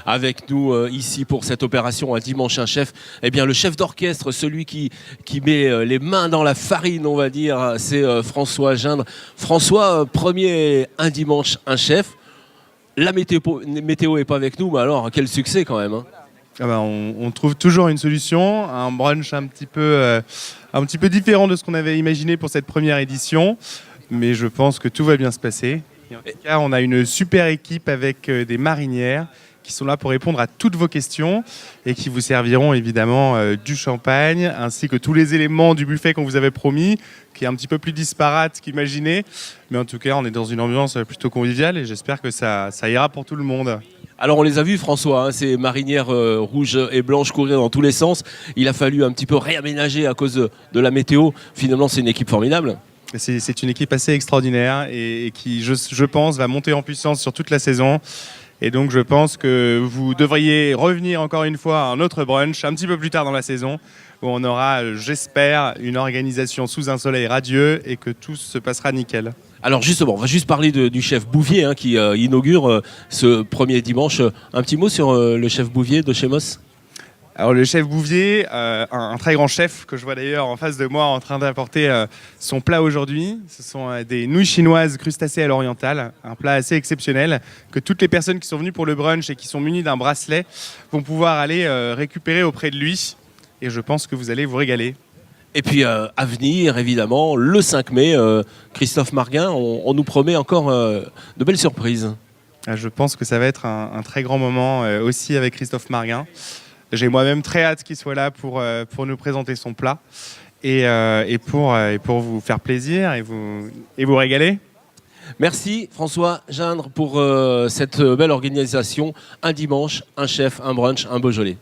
avec nous ici pour cette opération Un dimanche un chef. Eh bien, le chef d'orchestre, celui qui met les mains dans la farine, on va dire, c'est François Gindre. François, premier Un dimanche un chef. La météo est pas avec nous, mais alors quel succès quand même, hein. Ah bah on trouve toujours une solution, un brunch un petit peu différent de ce qu'on avait imaginé pour cette première édition, mais je pense que tout va bien se passer. Et en tout cas, on a une super équipe avec des marinières qui sont là pour répondre à toutes vos questions et qui vous serviront évidemment du champagne ainsi que tous les éléments du buffet qu'on vous avait promis, qui est un petit peu plus disparate qu'imaginé, mais en tout cas, on est dans une ambiance plutôt conviviale et j'espère que ça ira pour tout le monde. Alors on les a vus, François, hein, ces marinières rouges et blanches courir dans tous les sens. Il a fallu un petit peu réaménager à cause de la météo. Finalement, c'est une équipe formidable. C'est une équipe assez extraordinaire et qui, je pense, va monter en puissance sur toute la saison. Et donc je pense que vous devriez revenir encore une fois à un autre brunch un petit peu plus tard dans la saison où on aura, j'espère, une organisation sous un soleil radieux et que tout se passera nickel. Alors justement, on va juste parler du chef Bouvier hein, qui inaugure ce premier dimanche. Un petit mot sur le chef Bouvier de chez Moss. Alors le chef Bouvier, un très grand chef que je vois d'ailleurs en face de moi en train d'apporter son plat aujourd'hui. Ce sont des nouilles chinoises crustacées à l'orientale, un plat assez exceptionnel que toutes les personnes qui sont venues pour le brunch et qui sont munies d'un bracelet vont pouvoir aller récupérer auprès de lui. Et je pense que vous allez vous régaler. Et puis à venir, évidemment, le 5 mai, Christophe Marguin, on nous promet encore de belles surprises. Je pense que ça va être un très grand moment aussi avec Christophe Marguin. J'ai moi-même très hâte qu'il soit là pour nous présenter son plat et pour vous faire plaisir et vous régaler. Merci François Gindre pour cette belle organisation. Un dimanche, un chef, un brunch, un Beaujolais.